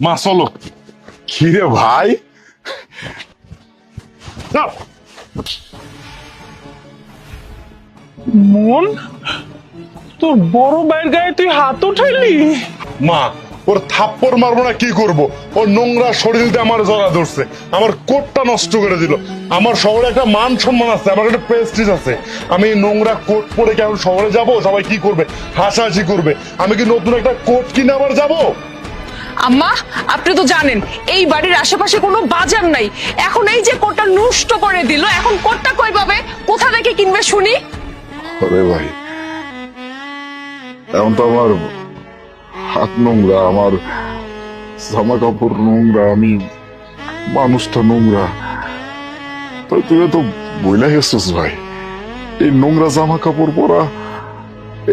মা চলো। খিরে ভাই, মন, তোর বড় ভাইয়ের গায়ে তুই হাত উঠাইলি? মা ওর থাপ্পড় মারবো না কি করব? ওর নোংরা শরীর দিয়ে আমার জড়া ধরছে, আমার কোটটা নষ্ট করে দিল। আমার শহরে একটা মান সম্মান আছে, আমার একটা প্রেস্টিজ আছে। আমি এই নোংরা কোট পরে কেমন শহরে যাব? সবাই কি করবে? হাসাহাসি করবে। আমি কি নতুন একটা কোট কিনে আবার যাব? আম্মা, আপনি তো জানেন এই বাড়ির আশেপাশে কোনো বাজার নাই। এখন এই যে কোটটা নষ্ট করে দিল, এখন কোটটা কই পাবে? কোথা থেকে কিনবে শুনি? আরে ভাই, এখন তো আমার হাত নোংরা, আমার জামা কাপড় নোংরা, আমি মানুষটা নোংরা। তাই তুই তো বইলা গেছিস ভাই, এই নোংরা জামা কাপড় পরা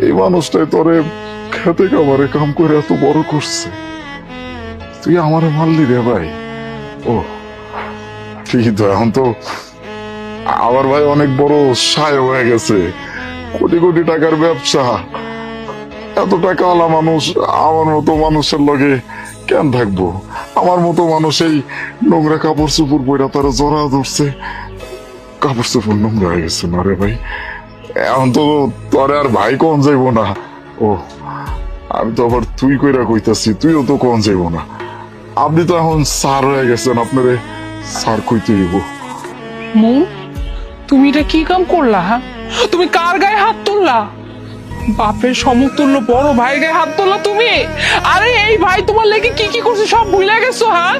এই মানুষটাই তোরে খেতে খাবারে কাম করে এত বড় করছে। তুই আমারে মারলি রে ভাই। ও ঠিকই তো, এখন তো আমার ভাই অনেক বড় সায় হয়ে গেছে, কোটি কোটি টাকার ব্যবসা। এত টাকাওয়ালা মানুষ আমার মতো মানুষের লগে কেন থাকবো? আমার মতো মানুষ এই নোংরা কাপড় চোপড় পরে তারা জড়া ধরছে, কাপড় চোপড় নোংরা হয়ে গেছে না রে ভাই। এখন তো তোরে আর ভাই কোন যাইবো না। ও আমি তো আবার তুই কইরা কইতাছি, তুইও তো কোন যাইবো না। আপনি তো এখন স্যার হয়ে গেছেন, আপনারে স্যার কইতে হইব। মন, তুমি এটা কি কাম করলা? হ্যাঁ, তুমি কার গায়ে হাত তুললা? বাপের সমতুল্য বড় ভাই গায়ে হাত তুললা তুমি? আরে এই ভাই তোমার লেগে কি কি করছে সব ভুলে গেছো? হ্যাঁ,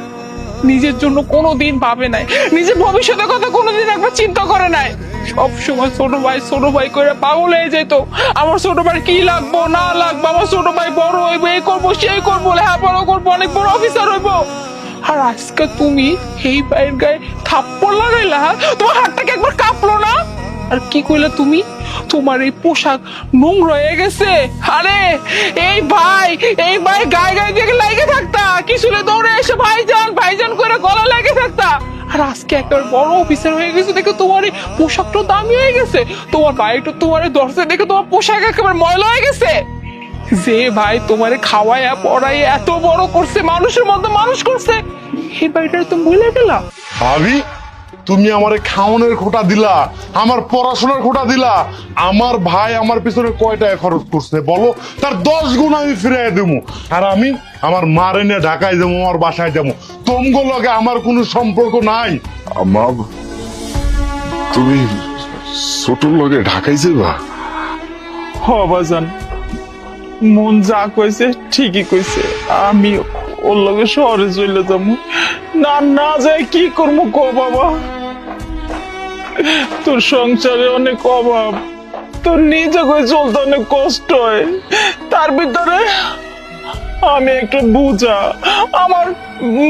নিজের জন্য কোনোদিন ভাবে নাই, নিজের ভবিষ্যতের কথা কোনোদিন একবার চিন্তা করে নাই। সব সময় ছোট ভাই করে পাগল হয়ে যেত। আমার ছোট ভাই কি লাগবো না লাগবো, আমার ছোট ভাই বড় হইবে, এই করবো সেই করবো, লেখাপড়া করবো, অনেক বড় অফিসার হইবো। আর আজকে তুমি এই ভাইয়ের গায়ে থাপ্পড় লাগাইলা? হ্যাঁ? তোমার হাতটাকে একবার কাঁপলো না? আর কি কইলা তুমি? তোমার এই পোশাক নোংরা হয়ে গেছে। আরে এই ভাই গায়ে গায়ে দিয়ে লাগে থাকতা, কিছুলে দৌড়ে এসে ভাইজান ভাইজান করে গলা লাগে থাকতা। আর আজকে একটা বড় অফিসার হয়ে গেছে দেখে তোমার এই পোশাকটা দামি হয়ে গেছে। তোমার ভাইটা তোমার দর্শে দেখে তোমার পোশাক একেবারে ময়লা হয়ে গেছে। যে ভাই তোমারে খাওয়াইয়া পড়াইয়া এত বড় করছে, মানুষের মতো মানুষ করছে, এই ভাইটার তুমি ভুলে গেলা? ভাবি, তুমি আমারে খাওয়ানোর খোটা দিলা, আমার পড়াশোনার খোটা দিলা। আমার ভাই আমার পিছনে কয় টাকা খরচ করছে বলো? তার 10 গুণ আমি ফিরিয়ে দেবো। আর আমি আমার মারে নিয়ে ঢাকায় যাবো, আমার বাসায় যাবো। তোমগো লগে আমার কোনো সম্পর্ক নাই। মা, তুমি ছোটর লগে ঢাকাই যাবা? হ বাজান, মন যা কইছে ঠিকই কইছে। আমি ওর লগে শহরে চলে যাবো। না না যায় কি করবো কো বাবা? তোর সংসারে অনেক অভাব, তোর নিজে করে চলতে অনেক কষ্ট হয়, তার ভিতরে আমি একটা বুঝা। আমার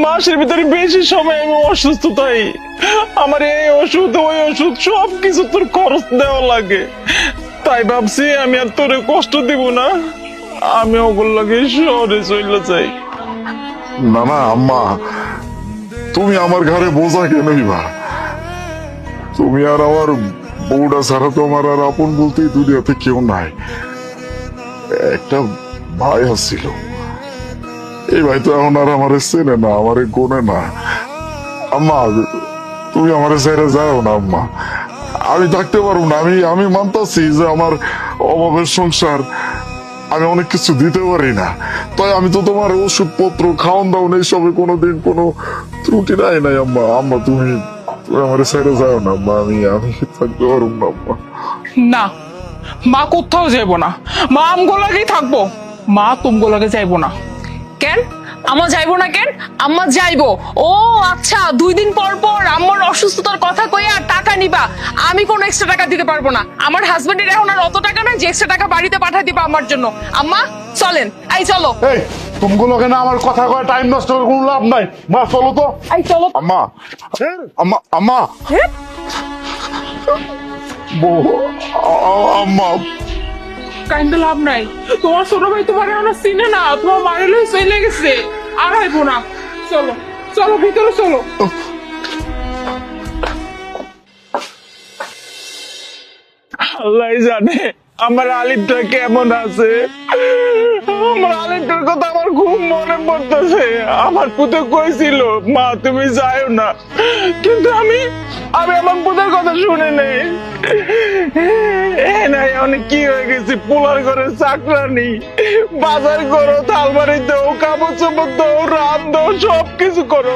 মাসের ভিতরে বেশি সময় আমি অসুস্থ তাই আমার এই ওষুধ ওই ওষুধ সব কিছু তোর খরচ দেওয়া লাগে। তাই ভাবছি আমি আর তোরে কষ্ট দিব না, আমি ওগুলো লাগে শহরে চলে যাই। না না আম্মা, তুমি আমার ঘরে বোঝা কেন হইবা? তুমি আর আমার বউটা ছাড়া তো আমার আর আপন বলতে এই দুনিয়াতে কেউ নাই। একটা ভাই আসছিল, এই ভাই তো এখন আর আমারে চেনে না, আমারে গোনে না। আম্মা, তুমি আমারে ছেড়ে যাও না আম্মা, আমি থাকতে পারবো না। আমি মানতাছি যে আমার অভাবের সংসার, আমি অনেক কিছু দিতে পারি না। তাই আমি তো তোমার ওষুধপত্র খাওয়ান দাওন এইসবে কোনোদিন কোনো ত্রুটি নাই আম্মা। আম্মা তুমি আমার ছেড়ে যাও না আম্মা, আমি থাকতে পারবো না আম্মা। না, মা কোথাও যাইবো না, মা আমগো লাগেই থাকবো, মা তুমগো লাগে যাইবো না। কেন আম্মা যাইবো না? কেন আম্মা যাইবো? ও আচ্ছা, 2 দিন পর পর আম্মার অসুস্থতার কথা কইয়া টাকা নিবা। আমি কোনো এক্সট্রা টাকা দিতে পারবো না। আমার হাজবেন্ডের এখন আর অত টাকা নাই যে এক্সট্রা টাকা বাড়িতে পাঠাই দিবা আমার জন্য। আম্মা চলেন, এই চলো। এই তোমগো লগে না আমার কথা কয় টাইম নষ্ট করে কোনো লাভ নাই। মা চলো তো। এই চলো। আম্মা, আম্মা, আম্মা, হ্যাঁ? বউ, আম্মা, কাইন্দে লাভ নাই, তোমার ছোট ভাই তোমার এখন চিনে না, তোমার মারে লই চলে গেছে, আর আইবো না। চলো চলো ভিতরে চলো। আল্লাহ জানে আমার আলিফটা কেমন আছে? আমার আলিফটার কথা আমার খুব মনে পড়তেছে। আমার পুতে কইছিল মা তুমি যাও না, কিন্তু আমি আমার পুতের কথা শুনে নেই। নাই অনেক কি হয়ে গেছি, পোলার ঘরে চাকরানি, বাজার করো, থালবাড়ি দাও, কাপড় চোপড় দাও, রাত দাও, সবকিছু করো।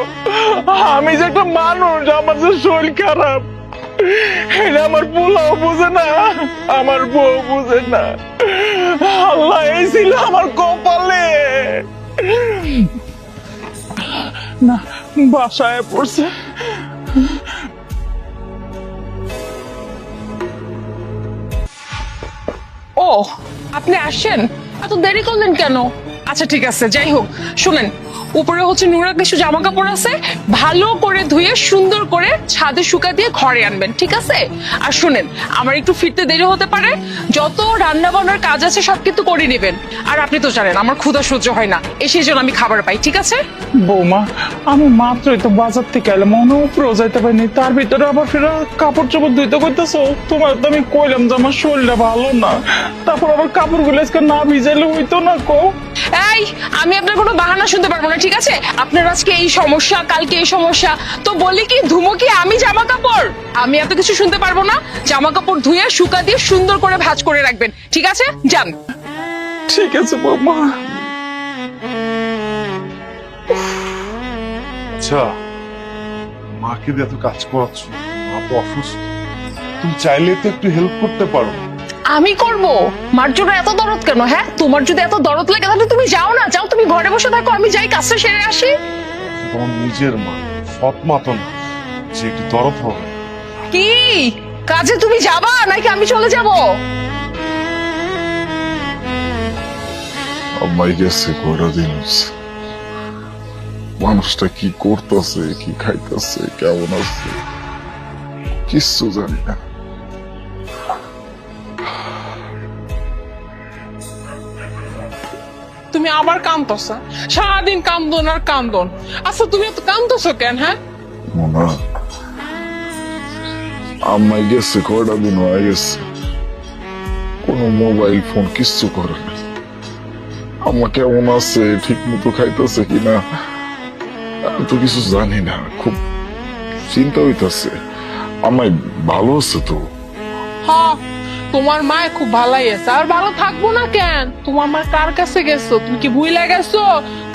আমি যে একটা মানুষ, আমার যে শরীর খারাপ, এটা আমার পোলাও বুঝে না, আমার বউ বুঝে না। আল্লাহ, এই ছিল আমার কপালে। না, বাসায় পড়ছে। ও, আপনি আসছেন? এত দেরি করলেন কেন? আচ্ছা ঠিক আছে, যাই হোক, শুনেন, উপরে হচ্ছে নুরার কিছু জামা কাপড় আছে, ভালো করে ধুয়ে সুন্দর করে ছাদে শুকা দিয়ে ঘরে আনবেন, ঠিক আছে? আর শুনেন, আমার একটু ফিরতে দেরি হতে পারে, যত রান্না বান্নার কাজ আছে সব কিন্তু করে নেবেন। আর আপনি তো জানেন আমার ক্ষুধা সহ্য হয় না, সেই জন্য আমি খাবার পাই, ঠিক আছে? বৌমা, আমি মাত্রই তো বাজার থেকে এলাম, মনে উপরেও যাইতে পারিনি, তার ভিতরে আবার ফেরা কাপড় চোপড় ধুইতে করতেছো। তোমার তো আমি কইলাম যে আমার শরীরটা ভালো না, তারপর আবার কাপড়গুলো আজকে না ভিজাইলে হইতো না। কো এই, আমি আপনার কোনো বাহানা শুনতে পারবো না, ঠিক আছে? আপনার আজকে এই সমস্যা, কালকে এই সমস্যা, তো বলি কি, ধুমো কি আমি জামা কাপড়? আমি এত কিছু শুনতে পারবো না। জামা কাপড় ধুয়ে শুকা দিয়ে সুন্দর করে ভাঁজ করে রাখবেন, ঠিক আছে? যান। ঠিক আছে বৌমা। আচ্ছা, মাকে দিয়ে এত কাজ করাচ্ছ, মা তো অসুস্থ, তুমি চাইলে তো একটু হেল্প করতে পারো। আমি করব? মার জন্য এত দরদ কেন? হ্যাঁ, তোমার যদি এত দরদ লাগে তাহলে তুমি যাও না, যাও, তুমি ঘরে বসে থাকো, আমি যাই কাজটা সেরে আসি। তোমার নিজের মা, সৎ মা তো না যে একটু দরদ হবে। কি কাজে তুমি যাবা নাকি আমি চলে যাব? আম্মাই গেছে কয়টা দিন হইছে। মানুষটা কি করতেছে, কি খাইতেছে, কেমন আছে কিচ্ছু জানি না। তুমি আবার কান্দছ? সারাদিন কান্দন আর কান্দন। আচ্ছা তুমি এত কান্দছ কেন? হ্যাঁ, মোনা, আম্মাই গেছে কয়টা দিন হয়ে গেছে, কোনো মোবাইল ফোন কিচ্ছু করে না। আম্মা কেমন আছে, ঠিক মতো খাইতেছে কিনা আমি তো কিছু জানি না, খুব চিন্তা হইতাছে। আম্মাই ভালো আছে তো? হ্যাঁ, তোমার মা খুব ভালাই আছে, আর ভালো থাকবো না কেন? তোমার মা কার কাছে গেছো? তুমি কি ভুইলা গেছো?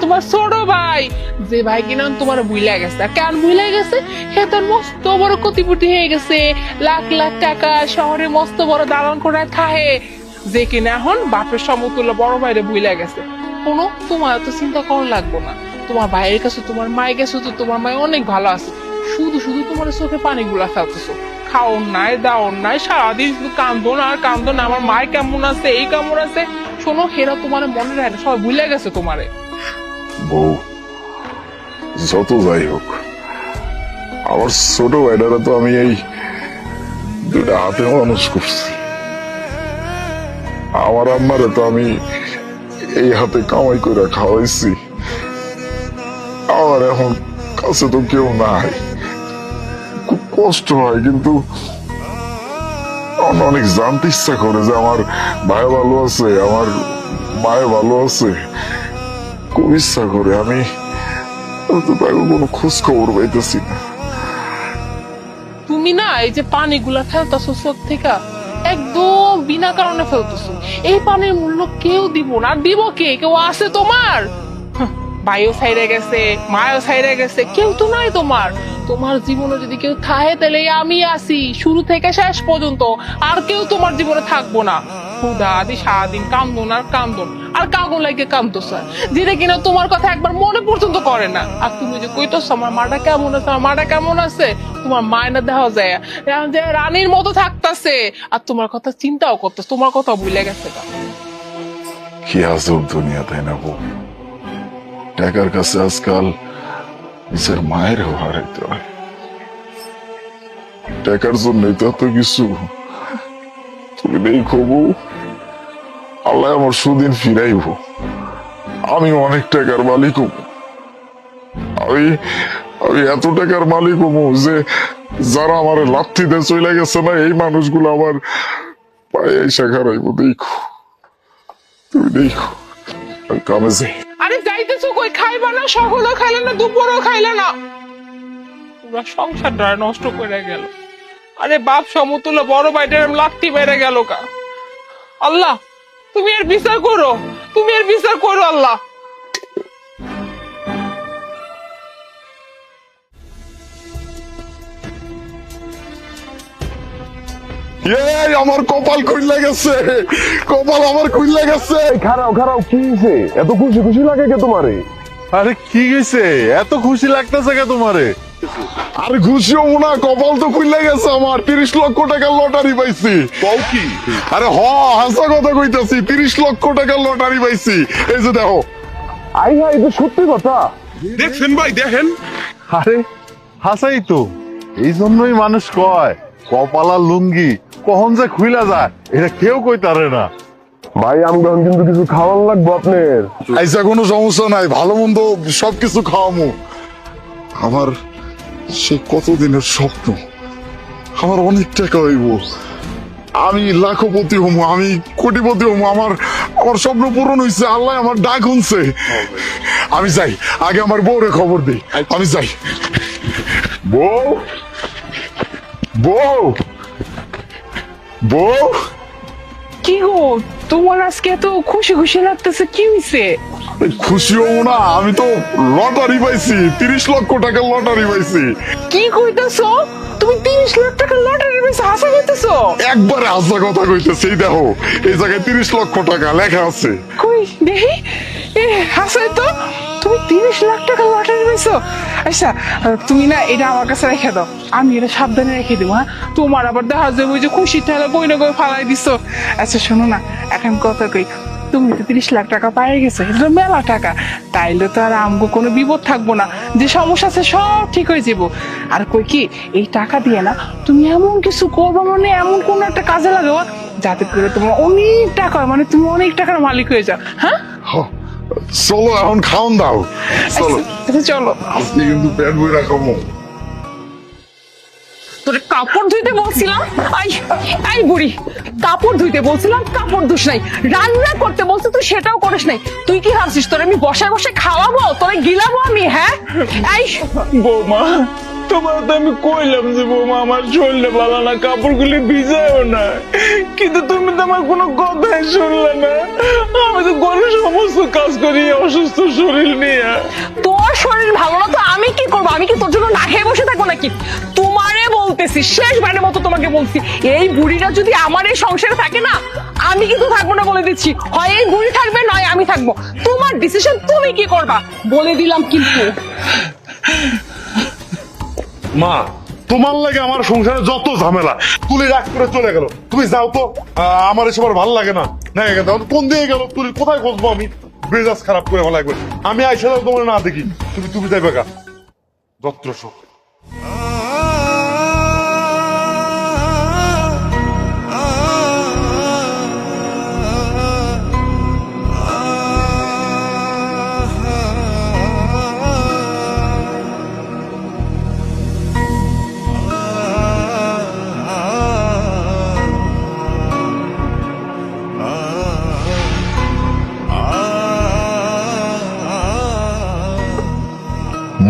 তোমার ছোট ভাই, যে ভাই কিনা তোমার ভুইলা গেছে। আর কেন ভুইলা গেছে? হে তোর মস্ত বড় কোটিপতি হয়ে গেছে, লাখ লাখ টাকা, শহরে মস্ত বড় দালান করে থাহে, যে কিনা এখন বাপের সমতুল্য বড় ভাইরে ভুইলা গেছে। কোনো, তোমার তো চিন্তা করা লাগবো না। তোমার ভাইয়ের কাছে তোমার মায়ের গেছো তো তোমার মায় অনেক ভালো আছে। শুধু শুধু তোমার চোখে পানিগুলা ফেলতেছো, খাওন নাই, দাওন নাই, সারাদিন শুধু কান্দন আর কান্দন। আমার মায় কেমন আছে, এই কেমন আছে, শোনো, হেরা তোমার মনে রাখে না, সবাই ভুলে গেছে তোমারে। বউ, যত যাই হোক, আমার ছোট ভাইটারা তো আমি এই দুটা হাতে মানুষ করছি। আমার আম্মারে তো আমি এই হাতে কামাই করে খাওয়াইছি। আমার এখন কাছে তো কেউ নাই, খুব কষ্ট হয়, কিন্তু আমার অনেক জানতে ইচ্ছা করে যে আমার ভাই ভালো আছে, আমার মায়ে ভালো আছে, খুব ইচ্ছা করে। আমি তো তাকে কোনো খোঁজ খবর পাইতেছি না। তুমি না এই যে পানিগুলা ফেলতেছো চোখ থেকে, একদম বিনা কারণে ফেলতেছো। এই পানির মূল্য কেউ দিব না, আর দিব কে? কেউ আছে তোমার? ভাইও ছাইরে গেছে, মাও ছাইরে গেছে, কেউ তো নাই তোমার। তোমার জীবনে যদি কেউ থাকে তাহলে আমি আছি, শুরু থেকে শেষ পর্যন্ত। আর কেউ তোমার জীবনে থাকবো না। খুদা আদি সারাদিন কান্দন আর কান্দন, আর কাগন লাগে কান্দছ, যেটা কিনা তোমার কথা একবার মনে পর্যন্ত করে না। আর তুমি যে কইতেছ আমার মাটা কেমন আছে, আমার মাটা কেমন আছে, তোমার মায়না দেখা যায় যে রানীর মতো থাকতেছে, আর তোমার কথা চিন্তাও করতেছে, তোমার কথা ভুলে গেছে। কি আজব দুনিয়া, তাই না বউ? টাকার কাছে আজকাল নিজের মায়েরও হারাইতে হয়। টাকার জন্যই তো এত কিছু। তুমি দেখো বউ, আল্লাহ আমার সুদিন ফিরাইব, আমি অনেক টাকার মালিক হব। আমি আমি এত টাকার মালিক হবো যে যারা আমার লাথি দিয়ে চলে গেছে না, এই মানুষগুলো আমার পায়ে এসে খারাইবো, দেখো তুমি দেখো আমি কামে যাই। আরে যাইতেছো কই? খাইবা না? সকালও খাইলে না, দুপুরও খাইলে না, পুরা সংসারটা নষ্ট করে গেল। আরে বাপ সমতুল্য বড় ভাইটার লাঠি বেড়ে গেল কা। আল্লাহ তুমি এর বিচার করো, তুমি এর বিচার করো আল্লাহ। এই আমার কপাল খুইলা গেছে, কপাল আমার খুইলা গেছে। খারাও খারাও, কি হয়েছে? এত খুশি খুশি লাগে কে তোমারে? আরে কি গেছে এত খুশি লাগতেছে কে তোমারে? আর খুশি হবো না, কপাল তো খুইলা গেছে আমার। 30 লক্ষ টাকার লটারি পাইছি। কও কি? আরে হাসা কথা কইতাছি, 30 লক্ষ টাকার লটারি পাইছি। এই যে দেখো। আই হ্যাঁ, এটা সত্যি কথা। দেখছেন ভাই, দেখেন আরে হাসাই তো, এই জন্যই মানুষ কয় কপালা লুঙ্গি কখন যে খুইলা যায় এটা কেউ কইতারে না। ভাই আমগো কিন্তু কিছু খাওয়ান লাগবো আপনার। আইসা কোনো সমস্যা নাই, ভালো মন্দ সবকিছু খাওয়ামু। আমার সে কতদিনের স্বপ্ন, আমার অনেক টাকা হইব, আমি লাখপতি হমু, আমি কোটিপতি হমু। আমার আমার স্বপ্ন পূরণ হয়েছে, আল্লাহ আমার ডাক শুনছে। আমি যাই, আগে আমার বউরে খবর দিই। আমি যাই। বউ, বউ, বউ। কি গো, তোমার আজকে এত খুশি খুশি লাগতেছে, কি হইছে? খুশি হবো না, আমি তো লটারি পাইছি, 30 লক্ষ টাকার লটারি পাইছি। কি কইতাছো? তুমি 30 লাখ টাকা লটারি পেয়েছো? হাসা কইতাছো? একবারে হাসা কথা কইতেছে। এই দেখো, এই জায়গায় 30 লক্ষ টাকা লেখা আছে। কই দেখি, এ হাসাই তো, তুমি 30 লাখ টাকা লটারি পেয়েছো? আচ্ছা তুমি না এটা আমার কাছে রেখে দাও, আমি এটা সাবধানে রেখে দেবো। হ্যাঁ, তোমার আবার দেখা যাবে ওই যে খুশি ঠেলা বই না করে ফালাই দিছো। আচ্ছা শোনো না, এখন কথা কই, তুমি তো 30 লাখ টাকা পাই গেছো, এটা মেলা টাকা। তাইলে তো আর আমগো কোনো বিপদ থাকবো না, যে সমস্যা আছে সব ঠিক হয়ে যাবো। আর কই কি, এই টাকা দিয়ে না তুমি এমন কিছু করবো, মানে এমন কোন একটা কাজে লাগাও যাতে করে তোমার অনেক টাকা, মানে তুমি অনেক টাকার মালিক হয়ে যাও। হ্যাঁ চলো এখন খাওন দাও, চলো। আচ্ছা চলো। আজকে কিন্তু পেট বইরা খাবো। তোর কাপড় ধুইতে বলছিলাম, আই আই বুড়ি, কাপড় ধুইতে বলছিলাম কাপড় ধুস নাই, রান্না করতে বলছি তুই সেটাও করিস নাই। তুই কি ভাবছিস তোর আমি বসায় বসে খাওয়াবো, তোরে গিলাবো আমি? হ্যাঁ এই বৌমা, তোমার তো আমি কইলাম যে বৌমা আমার শরীরে ভালো না, কাপড়গুলি ভিজায়ও না, কিন্তু তুমি তো আমার কোনো কথাই শুনলে না। আমি তো ঘরের সমস্ত কাজ করি অসুস্থ শরীর নিয়ে। তোর শরীর ভালো না তো আমি কি করবো? আমি কি তোর জন্য না খেয়ে বসে থাকবো নাকি? তোমারে বলতেছি, শেষবারের মতো তোমাকে বলছি, এই বুড়িটা যদি আমার এই সংসারে থাকে না, আমি কিন্তু থাকবো না বলে দিচ্ছি। হয় এই বুড়ি থাকবে, নয় আমি থাকবো। তোমার ডিসিশন, তুমি কি করবা বলে দিলাম কিন্তু। মা, তোমার লাগে আমার সংসারে যত ঝামেলা তুলি রাগ করে চলে গেল। তুমি যাও তো, আমার এসব আর ভালো লাগে না। না কোন দিকে গেল, তুলি কোথায় খুঁজবো আমি? মেজাজ খারাপ করে ভালো লাগবে। আমি আইসা যাও, তোমার না দেখি, তুমি তুমি যাইবে গা যত্র সব।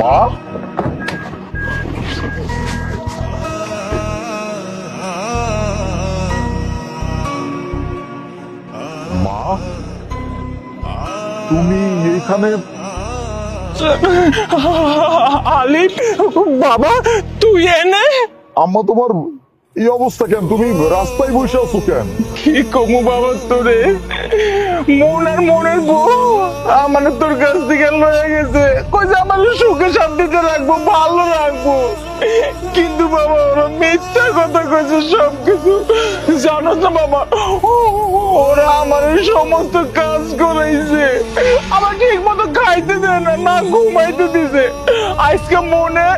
মা, মা, তুমি এখানে? আলিফ, বাবা তুই এনে? আম্মা তোমার এই অবস্থা কেন? তুমি রাস্তায় বসে আছো কেন? কি কমু বাবা তোরে, মন আর মনের বউ আমার তোর কাছ থেকে লয়ে গেছে, কইছে আমার সুখে শান্তিতে রাখবো, ভালো রাখবো, কিন্তু বাবা ওরা মিথ্যা কথা কইছে সবকিছু। জানো তো বাবা, ওরা আমার সমস্ত কাজ করাইছে, আমার ঠিক মতো খাইতে দেয় না, না ঘুমাইতে দিছে। আজকে মনে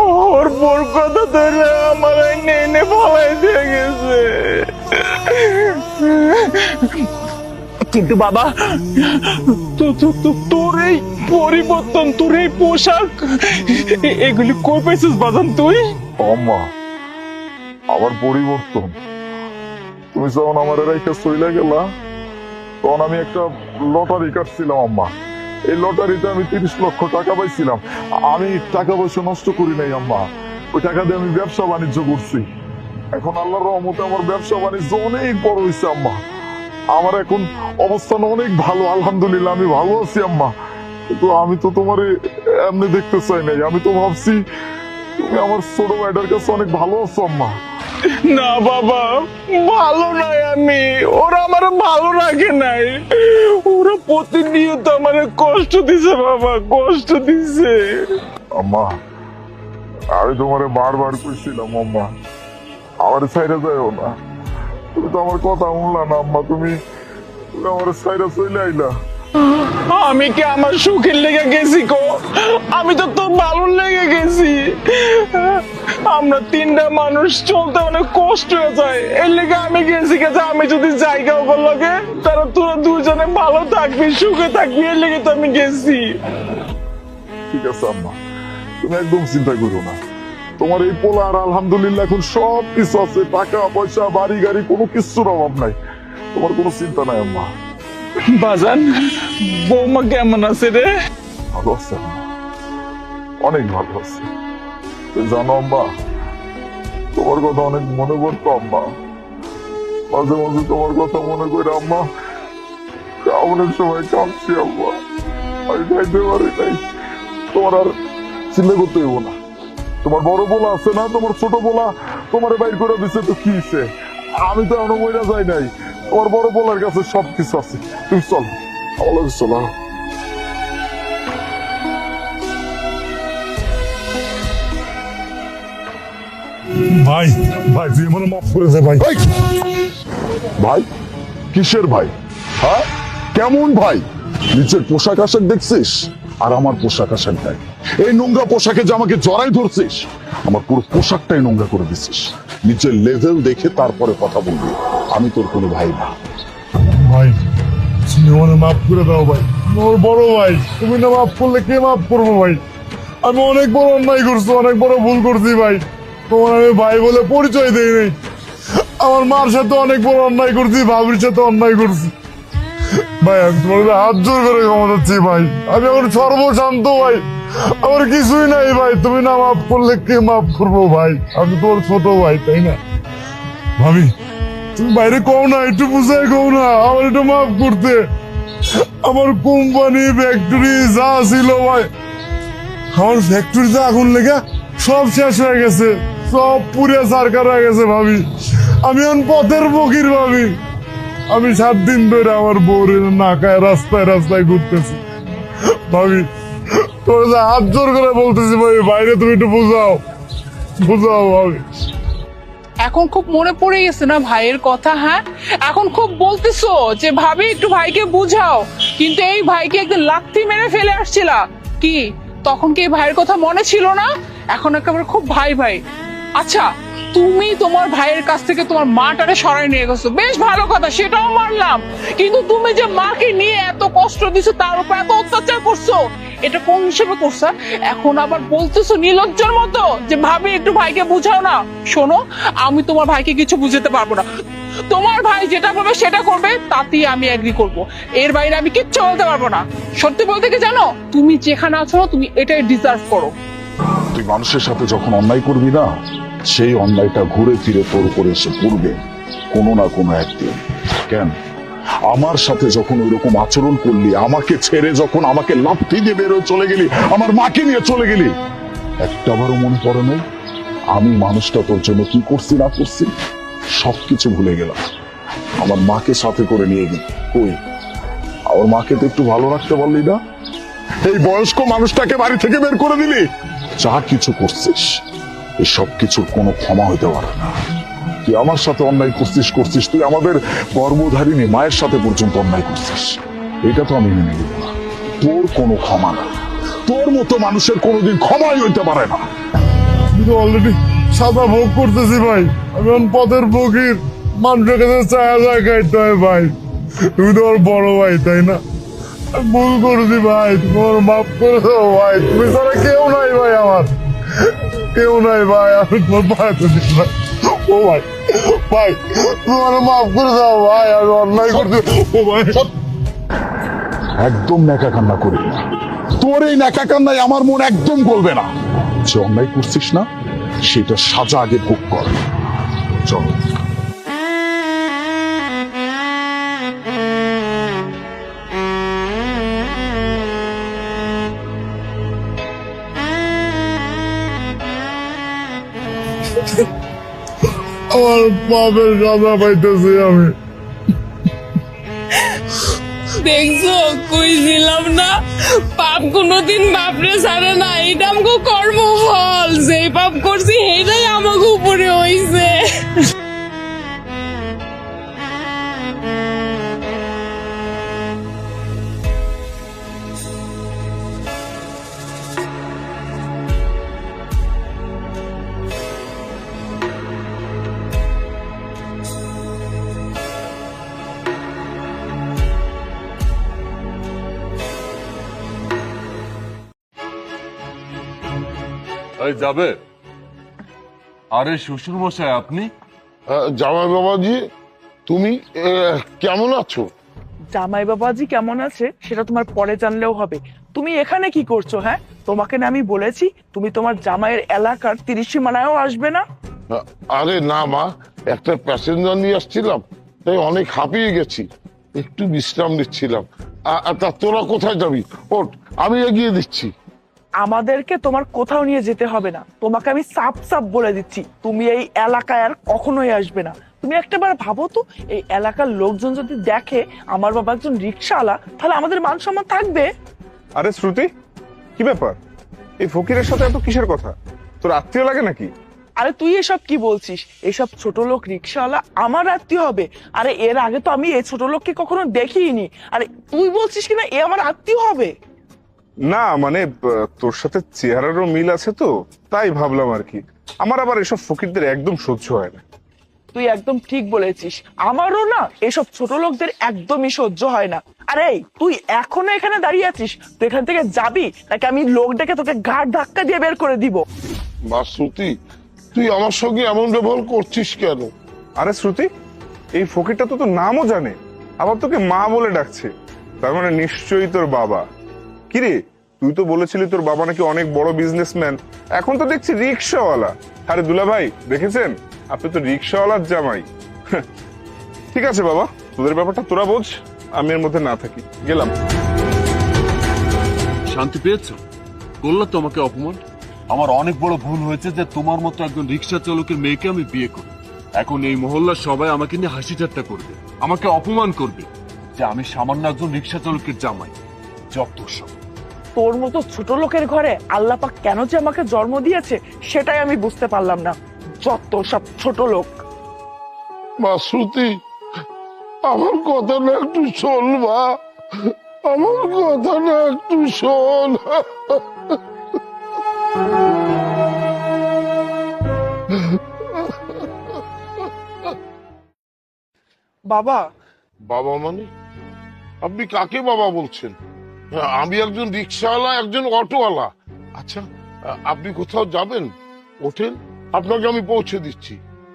ওর বোর কথা ধরে আমার নেনে ফলাই দিয়ে গেছে। কিন্তু বাবা, তোর এই পরিবর্তন, তোর এই পোশাক, এগুলি কই পাইছিস বাজান তুই? আম্মা, আমার পরিবর্তন তুমি যখন আমার রেখে চলে গেলা তখন আমি একটা লটারি কাটছিলাম আম্মা। এই লটারিতে আমি 30 লক্ষ টাকা পাইছিলাম। আমি টাকা পয়সা নষ্ট করি নাই আম্মা, ওই টাকা দিয়ে আমি ব্যবসা বাণিজ্য করছি। এখন আল্লাহর রহমতে আমার ব্যবসা বাণিজ্য অনেক বড় হয়েছে আম্মা। আমার এখন অবস্থান অনেক ভালো, আলহামদুলিল্লাহ আমি ভালো আছি আম্মা। কিন্তু আমি তো তোমারে এমনি দেখতে চাই নাই, আমি তো ভাবছি তুমি আমার ছোট ভাইটার কাছে অনেক ভালো আছো আম্মা। না বাবা, ভালো নাই আমি, ওরা আমার ভালো রাখে নাই, ওরা প্রতিনিয়ত আমার কষ্ট দিছে বাবা, কষ্ট দিছে। আম্মা আমি তোমারে বারবার কইছিলাম আম্মা আমার সাইডে যাইও না, তুমি তো আমার কথা শুনলা না আম্মা, তুমি আমার সাইডে চলে আইলা। আমি কি আমার সুখের লেগে গেছি গো? আমি তো তোর ভালো লেগে গেছি। আমরা 3টা মানুষ চলতে অনেক কষ্ট হয়ে যায়, এর লেগে আমি গেছি যে আমি যদি জায়গা ওগুলো লগে তারা তোরা দুজনে ভালো থাকবি, সুখে থাকবি, এর লেগে তো আমি গেছি। ঠিক আছে আম্মা, তুমি একদম চিন্তা করো না, তোমার এই পোলার আলহামদুলিল্লাহ এখন সব কিছু আছে, টাকা পয়সা বাড়ি গাড়ি কোনো কিছুর অভাব নাই, তোমার কোনো চিন্তা নাই আম্মা। বাজান, বৌমা কেমন আছে রে? ভালো আছে আম্মা, অনেক ভালো আছে। তুমি জানো আম্মা, তোমার কথা অনেক মনে পড়তো আম্মা, মাঝে মাঝে তোমার কথা মনে করে আম্মা অনেক সময় কাঁদছি আম্মা, আমি যাইতে পারি নাই। তোমার আর চিন্তা করতে হইব না, তোমার বড় পোলা আছে না, তোমার ছোট পোলা তোমার বাইর করে দিচ্ছে তো কি হইছে? আমি তো এখনো মইরা যাই নাই, তোমার বড় পোলার কাছে সবকিছু আছে। তুমি চল আমার লগে চলো। ভাই ভাই তুই আমার মাফ করে দে ভাই। এই! ভাই কিসের ভাই? হ্যাঁ কেমন ভাই? নিচের পোশাক আশাক দেখছিস আর আমার পোশাক আশাক দেখ, এই নোংরা পোশাকে যে আমাকে জড়াই ধরছিস, আমার পুরো পোশাকটাই নোংরা করে দিছিস। নিচের লেভেল দেখে তারপরে কথা বলবি, আমি তোর কোনো ভাই না। ভাই তুমি আমার মাফ করে দাও ভাই, তোমার বড় ভাই, তুমি না মাফ করলে কে মাফ করবো ভাই? আমি অনেক বড় অন্যায় করছি, অনেক বড় ভুল করছি ভাই, তোমার আমি ভাই বলে পরিচয় দেই নাই। আমার মার সাথে অনেক বড় অন্যায় করছি, ভাবির সাথে অন্যায় করছি ভাই, আমি তোমার হাত জোর করে ক্ষমা চাচ্ছি ভাই, আমি এখন সর্বশান্ত ভাই, আমার কিছুই নাই ভাই, তুমি না মাফ করলে কে মাফ করবো ভাই? আমি তোমার ছোট ভাই তাই না? ভাবি তুমি বাইরে কও না, একটু বুঝাই কও না, আমার একটু মাফ করতে। আমার কোম্পানি ফ্যাক্টরি যা ছিল ভাই, আমার ফ্যাক্টরিতে আগুন লেগে সব শেষ হয়ে গেছে, সব পুড়ে সারকার হয়ে গেছে ভাবি, আমি এখন পথের ফকির ভাবি। আমি 7 দিন ধরে আমার বউরে না খায় রাস্তায় রাস্তায় ঘুরতেছি ভাবি, তোর হাত জোর করে বলতেছি ভাই, বাইরে তুমি একটু বুঝাও বুঝাও ভাবি। এখন খুব মনে পড়ে গেছে না ভাইয়ের কথা? হ্যাঁ, এখন খুব বলতেছো যে ভাবি একটু ভাইকে বুঝাও, কিন্তু এই ভাইকে একদিন লাথি মেরে ফেলে আসছিলা, কি তখন কি এই ভাইয়ের কথা মনে ছিল না? এখন একেবারে খুব ভাই ভাই। আচ্ছা, তুমি তোমার ভাইয়ের কাছ থেকে তোমার মাটারে সরাই নিয়ে গেছো, বেশ ভালো কথা, সেটাও মানলাম, কিন্তু তুমি যে মাকে নিয়ে এত কষ্ট দিছো, তার উপর এত অত্যাচার করছো, এটা কোন হিসেবে করছো? এখন আবার বলতেছো নির্লজ্জের মতো যে ভাবি একটু ভাইকে বুঝাও না। শোনো, আমি তোমার ভাইকে কিছু বুঝাতে পারবো না, তোমার ভাই যেটা করবে সেটা করবে, তাতেই আমি এগ্রি করব, এর বাইরে আমি কিচ্ছু বলতে পারবো না। সত্যি বলতে কি জানো, তুমি যেখানে আছো তুমি এটাই ডিজার্ভ করো। তুই মানুষের সাথে যখন অন্যায় করবি না, সেই অন্যায়টা ঘুরে ফিরে তোর উপরে এসে পড়বে কোনো না কোনো একদিন। কেন আমার সাথে যখন ওইরকম আচরণ করলি, আমাকে ছেড়ে যখন আমাকে লাফতি দিয়ে বেরোয় চলে গেলি, আমার মাকে নিয়ে চলে গেলি, একটাবারও মনে পড়ে নাই আমি মানুষটা তোর জন্য কি করছি না করছি? সবকিছু ভুলে গেলাম, আমার মাকে সাথে করে নিয়ে গেলি, কই আমার মাকে তো একটু ভালো রাখতে পারলি না? এই বয়স্ক মানুষটাকে বাড়ি থেকে বের করে দিলি। যা কিছু করছিস এই সব কিছুর কোনো ক্ষমা হইতে পারে না। তুই আমার সাথে অন্যায় করছিস, তুই আমাদের গর্ভধারিণী মায়ের সাথে পর্যন্ত অন্যায় করছিস, এটা তো আমি মেনে নিব না। তোর কোনো ক্ষমা না, তোর মতো মানুষের কোনোদিন ক্ষমাই হইতে পারে না। আমি তো অলরেডি সাদা ভোগ করতেছি ভাই, আমি এখন পথের ফকির, মানুষের কাছে চায়া যায় খাইতে হয় ভাই, তুমি তো আমার বড় ভাই তাই না? আমি ভুল করেছি ভাই, তোমার মাফ করে দাও ভাই, তুমি ছাড়া কেউ নাই ভাই, আমার কেউ নাই ভাই, আমি তোমার পায়ে ধরি ভাই, ও ভাই, ভাই তোমার মাফ করে দাও ভাই, আমি অন্যায় করতে। ও ভাই, একদম ন্যাকা কান্না করি না, তোর এই ন্যাকা কান্নায় আমার মন একদম গলবে না। যে অন্যায় করছিস না সেটা সাজা আগে ভোগ কর। চল। আমার পাপের সাজা পাইতেছি আমি। দেখছো কইছিলাম না, পাপ কোনোদিন বাপরে ছাড়ে না। এটা আমাকে কর্মফল, যে পাপ করছি সেটাই আমাকে উপরে হইছে। এই যাবে? আরে শ্বশুর মশাই আপনি? জামাই বাবাজি, তুমি কেমন আছো? জামাই বাবাজি কেমন আছে সেটা তোমার পরে জানলেও হবে। তুমি এখানে কি করছো? হ্যাঁ, তোমাকে না আমি বলেছি তুমি তোমার জামাইয়ের এলাকার 30 সীমানায়ও আসবে না। আরে না মা, একটা প্যাসেঞ্জার নিয়ে আসছিলাম, তাই অনেক হাঁপিয়ে গেছি, একটু বিশ্রাম নিচ্ছিলাম। তা তোরা কোথায় যাবি? ওঠ, আমি এগিয়ে দিচ্ছি। আমাদেরকে তোমার কোথাও নিয়ে যেতে হবে না, তোমাকে আমি সাপ সাপ বলে দিচ্ছি তুমি এই এলাকায় আর কখনোই আসবে না। তুমি একটাবার ভাবো তো, এই এলাকার লোকজন যদি দেখে আমার বাবা একজন রিক্সাওয়ালা, তাহলে আমাদের মান সম্মান থাকবে? আরে শ্রুতি, কি ব্যাপার? এই ফকিরের সাথে এত কিসের কথা? তোর আত্মীয় লাগে নাকি? আরে তুই এসব কি বলছিস? এসব ছোট লোক রিক্সাওয়ালা আমার আত্মীয় হবে? আরে এর আগে তো আমি এই ছোট লোককে কখনো দেখিনি। আরে তুই বলছিস কিনা এ আমার আত্মীয় হবে? না মানে তোর সাথে চেহারারও মিল আছে তো, তাই ভাবলাম আর কি। আমার আবার এসব ফকিরদের একদম সহ্য হয় না। তুই একদম ঠিক বলেছিস, আমারও না এসব ছোট লোকদের একদমই সহ্য হয় না। আরে তুই এখনো এখানে দাঁড়িয়ে আছিস? তুই এখান থেকে যাবি নাকি আমি লোক ডেকে তোকে ঘাট ধাক্কা দিয়ে বের করে দিব? মা শ্রুতি, তুই আমার সঙ্গে এমন ব্যবহার করছিস কেন? আরে শ্রুতি, এই ফকিরটা তো তোর নামও জানে, আবার তোকে মা বলে ডাকছে, তার মানে নিশ্চয়ই তোর বাবা। কিরে, তুই তো বলেছিলি তোর বাবা নাকি অনেক বড় বিজনেসম্যান, এখন তো দেখছি রিক্সাওয়ালা। আরে দুলা ভাই দেখেছেন, আপনি তো রিক্সাওয়ালার জামাই। ঠিক আছে বাবা, তোদের ব্যাপারটা তোরা বোঝ, আমি এর মধ্যে না থাকি, গেলাম। শান্তি পেয়েছো? করলা তো আমাকে অপমান। আমার অনেক বড় ভুল হয়েছে যে তোমার মতো একজন রিক্সা চালকের মেয়েকে আমি বিয়ে করি। এখন এই মহল্লার সবাই আমাকে নিয়ে হাসি ঠাট্টা করবে, আমাকে অপমান করবে যে আমি সামান্য একজন রিক্সা চালকের জামাই। যত সব। তোর মতো ছোট লোকের ঘরে আল্লাহ পাক কেন যে আমাকে জন্ম দিয়েছে সেটাই আমি বুঝতে পারলাম না। যত সব ছোট লোক। মা শ্রুতি, আমার কথাটা একটু শোন মা, আমার কথাটা একটু শোন। বাবা, বাবা মানে? আপনি কাকে বাবা বলছেন? আমি একজন রিক্সাওয়ালা, একজন অটোওয়ালা। আচ্ছা, আপনি কোথাও যাবেন? ওঠেন, আপনাকে আমি পৌঁছে দিচ্ছি।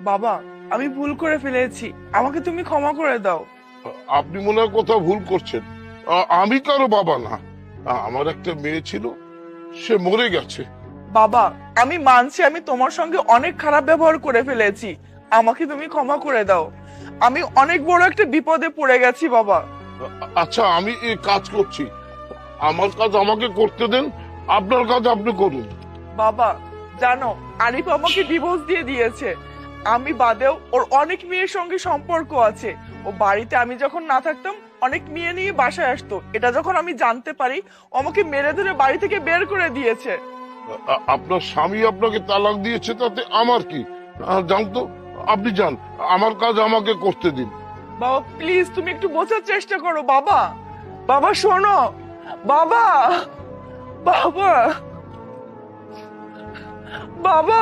বাবা আমি ভুল করে ফেলেছি, আমাকে তুমি ক্ষমা করে দাও। আপনি মনে হয় কোথাও ভুল করছেন। আমি কারো বাবা না, আমার একটা মেয়ে ছিল, সে মরে গেছে। বাবা আমি মানছি আমি তোমার সঙ্গে অনেক খারাপ ব্যবহার করে ফেলেছি, আমাকে তুমি ক্ষমা করে দাও। আমি অনেক বড় একটা বিপদে পড়ে গেছি বাবা। আচ্ছা, আমি এই কাজ করছি, আমার কাজ আমাকে করতে দেন, আপনার কাজ আপনি করুন। বাবা জানো, আরিফ আমাকে ডিভোর্স দিয়ে দিয়েছে। আমি বাদেও ওর অনেক মেয়ের সঙ্গে সম্পর্ক আছে। ও বাড়িতে আমি যখন না থাকতাম অনেক মেয়ে নিয়ে বাসায় আসতো। এটা যখন আমি জানতে পারি, ও আমাকে মেরে ধরে বাড়ি থেকে বের করে দিয়েছে। আপনার স্বামী আপনাকে তালাক দিয়েছে, তাতে আমার কি? জানতো, আপনি যান, আমার কাজ আমাকে করতে দিন। বাবা প্লিজ তুমি একটু বোঝার চেষ্টা করো। বাবা, বাবা শোনো, বাবা, বাবা, বাবা।